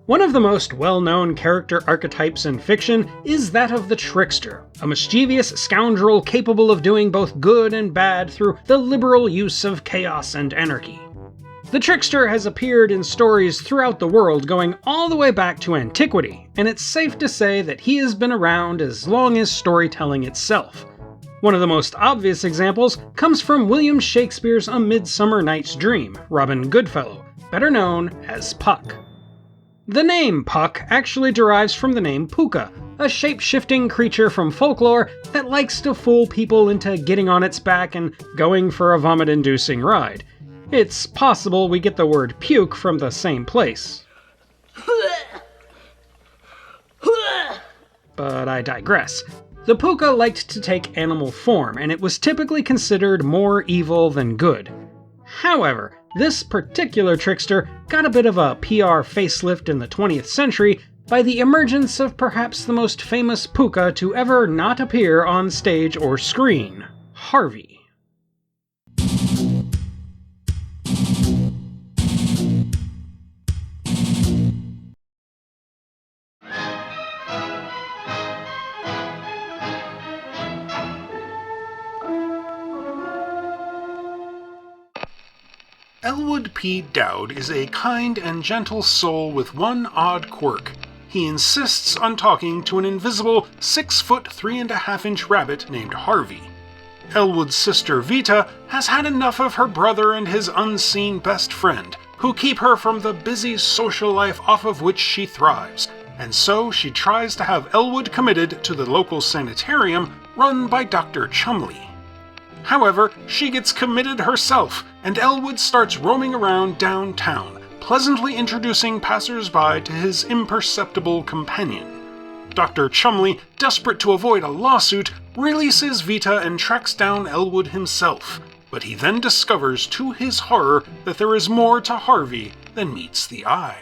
One of the most well-known character archetypes in fiction is that of the Trickster, a mischievous scoundrel capable of doing both good and bad through the liberal use of chaos and anarchy. The Trickster has appeared in stories throughout the world going all the way back to antiquity, and it's safe to say that he has been around as long as storytelling itself. One of the most obvious examples comes from William Shakespeare's A Midsummer Night's Dream, Robin Goodfellow, better known as Puck. The name Puck actually derives from the name Pooka, a shape-shifting creature from folklore that likes to fool people into getting on its back and going for a vomit-inducing ride. It's possible we get the word puke from the same place. But I digress. The Pooka liked to take animal form, and it was typically considered more evil than good. However, this particular trickster got a bit of a PR facelift in the 20th century by the emergence of perhaps the most famous Pooka to ever not appear on stage or screen, Harvey. Elwood P. Dowd is a kind and gentle soul with one odd quirk. He insists on talking to an invisible 6-foot 3.5-inch rabbit named Harvey. Elwood's sister Vita has had enough of her brother and his unseen best friend, who keep her from the busy social life off of which she thrives, and so she tries to have Elwood committed to the local sanitarium run by Dr. Chumley. However, she gets committed herself, and Elwood starts roaming around downtown, pleasantly introducing passers-by to his imperceptible companion. Dr. Chumley, desperate to avoid a lawsuit, releases Vita and tracks down Elwood himself, but he then discovers to his horror that there is more to Harvey than meets the eye.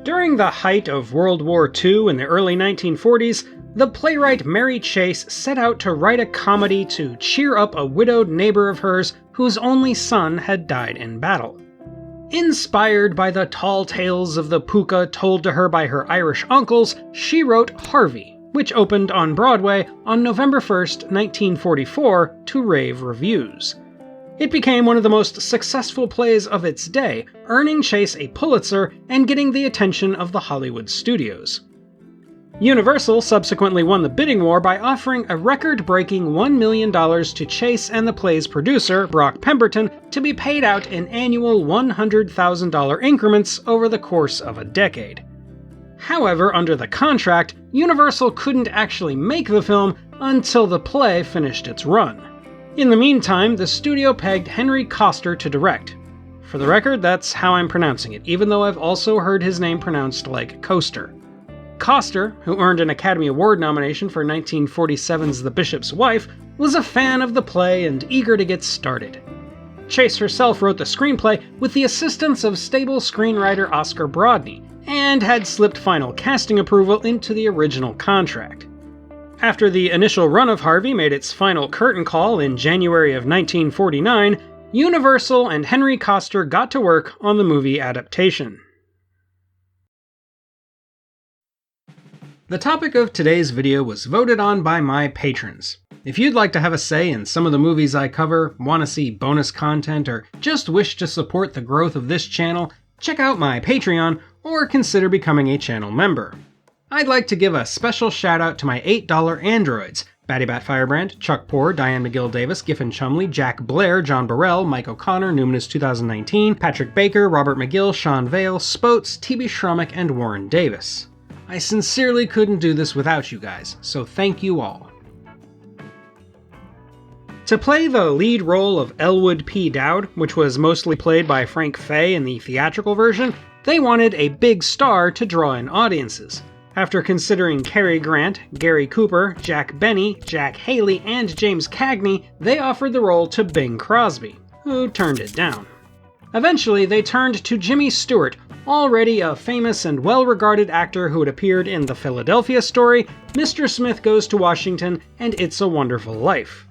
During the height of World War II in the early 1940s, the playwright Mary Chase set out to write a comedy to cheer up a widowed neighbor of hers whose only son had died in battle. Inspired by the tall tales of the Pooka told to her by her Irish uncles, she wrote Harvey, which opened on Broadway on November 1st, 1944, to rave reviews. It became one of the most successful plays of its day, earning Chase a Pulitzer and getting the attention of the Hollywood studios. Universal subsequently won the bidding war by offering a record-breaking $1 million to Chase and the play's producer, Brock Pemberton, to be paid out in annual $100,000 increments over the course of a decade. However, under the contract, Universal couldn't actually make the film until the play finished its run. In the meantime, the studio pegged Henry Koster to direct. For the record, that's how I'm pronouncing it, even though I've also heard his name pronounced like Coaster. Koster, who earned an Academy Award nomination for 1947's The Bishop's Wife, was a fan of the play and eager to get started. Chase herself wrote the screenplay with the assistance of stable screenwriter Oscar Brodney, and had slipped final casting approval into the original contract. After the initial run of Harvey made its final curtain call in January of 1949, Universal and Henry Koster got to work on the movie adaptation. The topic of today's video was voted on by my patrons. If you'd like to have a say in some of the movies I cover, want to see bonus content, or just wish to support the growth of this channel, check out my Patreon or consider becoming a channel member. I'd like to give a special shout out to my $8 androids: Batty Bat Firebrand, Chuck Poor, Diane McGill Davis, Giffen Chumley, Jack Blair, John Burrell, Mike O'Connor, Numinous 2019, Patrick Baker, Robert McGill, Sean Vale, Spoats, TB Shrumick, and Warren Davis. I sincerely couldn't do this without you guys, so thank you all. To play the lead role of Elwood P. Dowd, which was mostly played by Frank Fay in the theatrical version, they wanted a big star to draw in audiences. After considering Cary Grant, Gary Cooper, Jack Benny, Jack Haley, and James Cagney, they offered the role to Bing Crosby, who turned it down. Eventually, they turned to Jimmy Stewart, already a famous and well-regarded actor who had appeared in The Philadelphia Story, Mr. Smith Goes to Washington, and It's a Wonderful Life.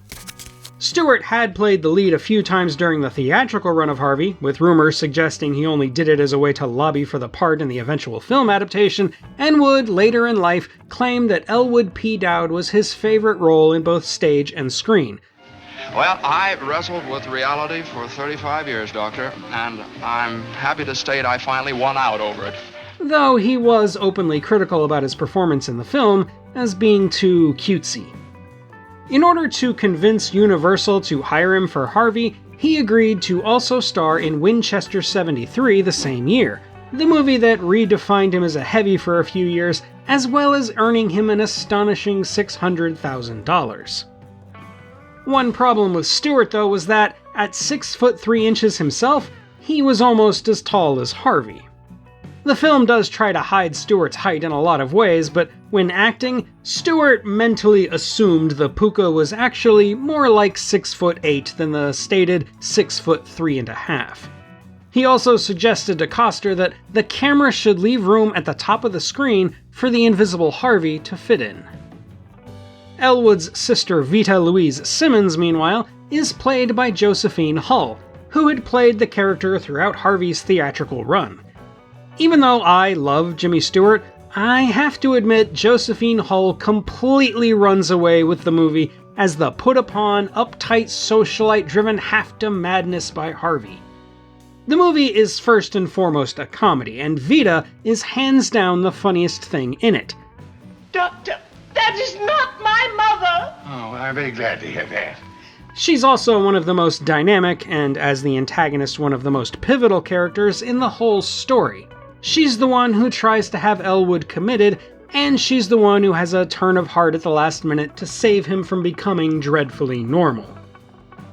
Stewart had played the lead a few times during the theatrical run of Harvey, with rumors suggesting he only did it as a way to lobby for the part in the eventual film adaptation, and would, later in life, claim that Elwood P. Dowd was his favorite role in both stage and screen. Well, I wrestled with reality for 35 years, Doctor, and I'm happy to state I finally won out over it. Though he was openly critical about his performance in the film as being too cutesy. In order to convince Universal to hire him for Harvey, he agreed to also star in Winchester 73 the same year, the movie that redefined him as a heavy for a few years, as well as earning him an astonishing $600,000. One problem with Stewart, though, was that, at 6 foot 3 inches himself, he was almost as tall as Harvey. The film does try to hide Stewart's height in a lot of ways, but when acting, Stewart mentally assumed the Pooka was actually more like 6'8" than the stated 6'3½". He also suggested to Coster that the camera should leave room at the top of the screen for the invisible Harvey to fit in. Elwood's sister Vita Louise Simmons, meanwhile, is played by Josephine Hull, who had played the character throughout Harvey's theatrical run. Even though I love Jimmy Stewart, I have to admit Josephine Hull completely runs away with the movie as the put-upon, uptight, socialite-driven half-to-madness by Harvey. The movie is first and foremost a comedy, and Vita is hands down the funniest thing in it. Doctor, that is not my mother! Oh, I'm very glad to hear that. She's also one of the most dynamic, and as the antagonist, one of the most pivotal characters in the whole story. She's the one who tries to have Elwood committed, and she's the one who has a turn of heart at the last minute to save him from becoming dreadfully normal.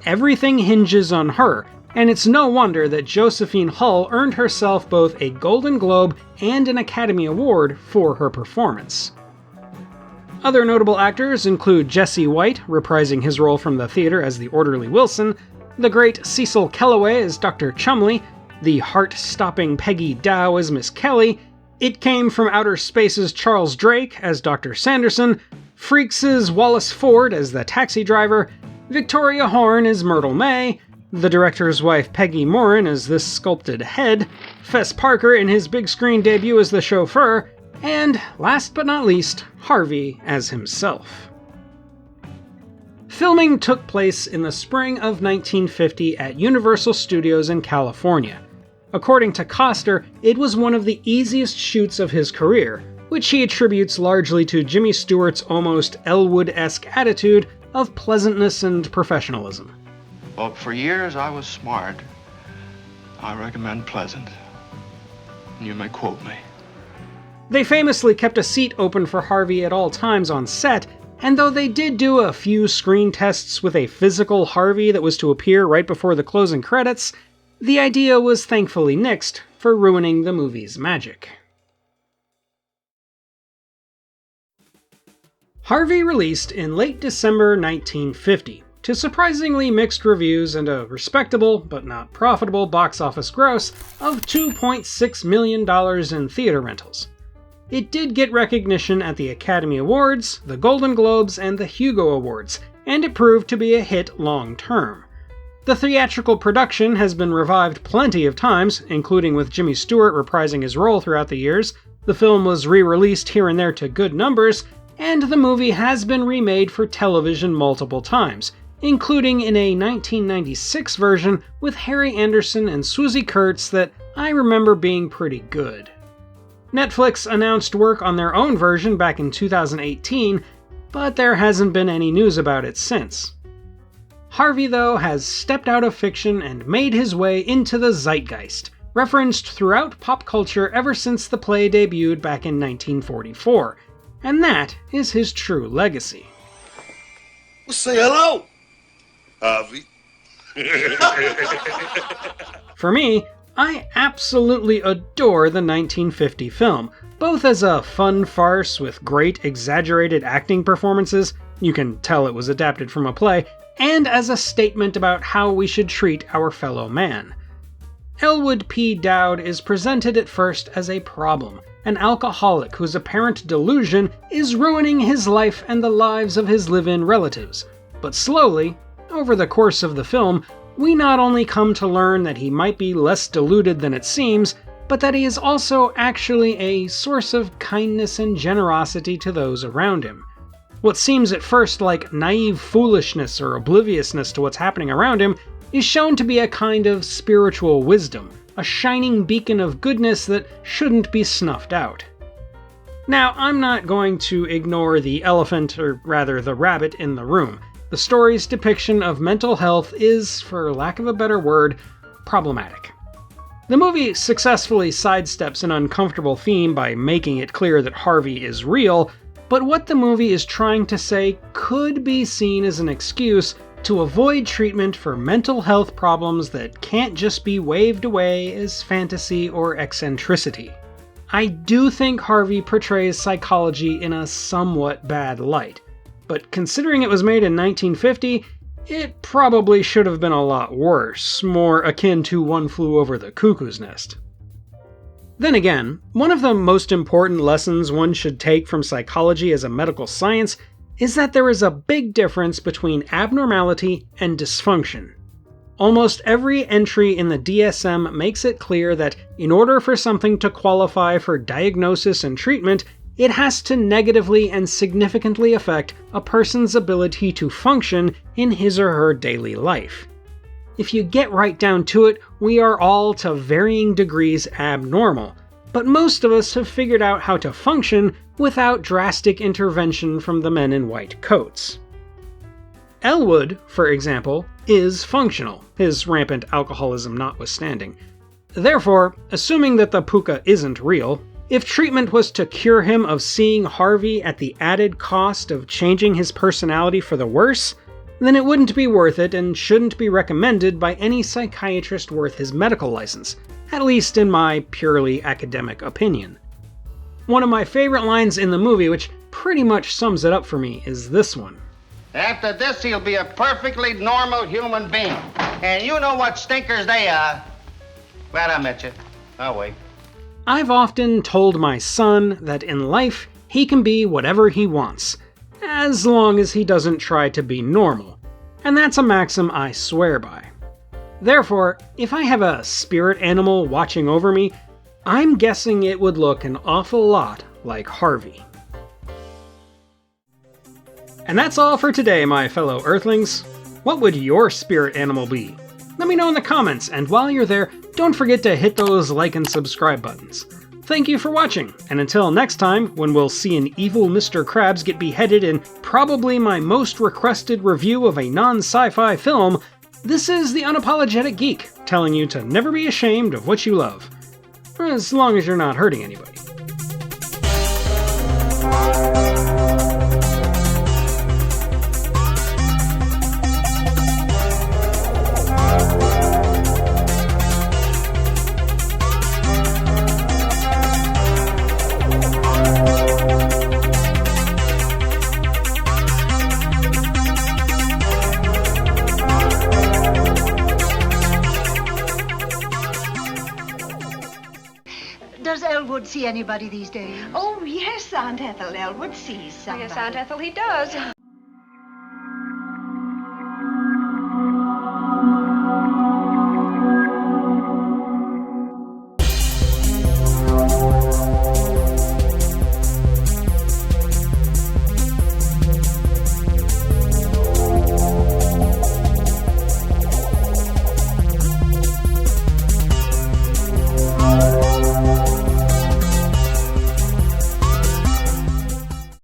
Everything hinges on her, and it's no wonder that Josephine Hull earned herself both a Golden Globe and an Academy Award for her performance. Other notable actors include Jesse White, reprising his role from the theater as the Orderly Wilson, the great Cecil Kellaway as Dr. Chumley, the heart-stopping Peggy Dow as Miss Kelly, It Came from Outer Space's Charles Drake as Dr. Sanderson, Freaks' Wallace Ford as the taxi driver, Victoria Horn as Myrtle May, the director's wife Peggy Morin as this sculpted head, Fess Parker in his big screen debut as the chauffeur, and, last but not least, Harvey as himself. Filming took place in the spring of 1950 at Universal Studios in California. According to Coster, it was one of the easiest shoots of his career, which he attributes largely to Jimmy Stewart's almost Elwood-esque attitude of pleasantness and professionalism. Well, for years I was smart. I recommend pleasant. You may quote me. They famously kept a seat open for Harvey at all times on set, and though they did do a few screen tests with a physical Harvey that was to appear right before the closing credits, the idea was thankfully nixed for ruining the movie's magic. Harvey released in late December 1950, to surprisingly mixed reviews and a respectable, but not profitable, box office gross of $2.6 million in theater rentals. It did get recognition at the Academy Awards, the Golden Globes, and the Hugo Awards, and it proved to be a hit long-term. The theatrical production has been revived plenty of times, including with Jimmy Stewart reprising his role throughout the years. The film was re-released here and there to good numbers, and the movie has been remade for television multiple times, including in a 1996 version with Harry Anderson and Swoosie Kurtz that I remember being pretty good. Netflix announced work on their own version back in 2018, but there hasn't been any news about it since. Harvey, though, has stepped out of fiction and made his way into the zeitgeist, referenced throughout pop culture ever since the play debuted back in 1944, and that is his true legacy. Well, say hello, Harvey. For me, I absolutely adore the 1950 film, both as a fun farce with great exaggerated acting performances, you can tell it was adapted from a play, and as a statement about how we should treat our fellow man. Elwood P. Dowd is presented at first as a problem, an alcoholic whose apparent delusion is ruining his life and the lives of his live-in relatives. But slowly, over the course of the film, we not only come to learn that he might be less deluded than it seems, but that he is also actually a source of kindness and generosity to those around him. What seems at first like naive foolishness or obliviousness to what's happening around him is shown to be a kind of spiritual wisdom, a shining beacon of goodness that shouldn't be snuffed out. Now, I'm not going to ignore the elephant, or rather the rabbit, in the room. The story's depiction of mental health is, for lack of a better word, problematic. The movie successfully sidesteps an uncomfortable theme by making it clear that Harvey is real, but what the movie is trying to say could be seen as an excuse to avoid treatment for mental health problems that can't just be waved away as fantasy or eccentricity. I do think Harvey portrays psychology in a somewhat bad light, but considering it was made in 1950, it probably should have been a lot worse, more akin to One Flew Over the Cuckoo's Nest. Then again, one of the most important lessons one should take from psychology as a medical science is that there is a big difference between abnormality and dysfunction. Almost every entry in the DSM makes it clear that in order for something to qualify for diagnosis and treatment, it has to negatively and significantly affect a person's ability to function in his or her daily life. If you get right down to it, we are all to varying degrees abnormal, but most of us have figured out how to function without drastic intervention from the men in white coats. Elwood, for example, is functional, his rampant alcoholism notwithstanding. Therefore, assuming that the púca isn't real, if treatment was to cure him of seeing Harvey at the added cost of changing his personality for the worse, then it wouldn't be worth it and shouldn't be recommended by any psychiatrist worth his medical license, at least in my purely academic opinion. One of my favorite lines in the movie, which pretty much sums it up for me, is this one. After this, he'll be a perfectly normal human being. And you know what stinkers they are. Glad I met you. I'll wait. I've often told my son that in life, he can be whatever he wants, as long as he doesn't try to be normal, and that's a maxim I swear by. Therefore, if I have a spirit animal watching over me, I'm guessing it would look an awful lot like Harvey. And that's all for today, my fellow Earthlings. What would your spirit animal be? Let me know in the comments, and while you're there, don't forget to hit those like and subscribe buttons. Thank you for watching, and until next time, when we'll see an evil Mr. Krabs get beheaded in probably my most requested review of a non-sci-fi film, this is the Unapologetic Geek, telling you to never be ashamed of what you love. As long as you're not hurting anybody. Does Elwood see anybody these days? Oh, yes, Aunt Ethel. Elwood sees somebody. Yes, Aunt Ethel, he does.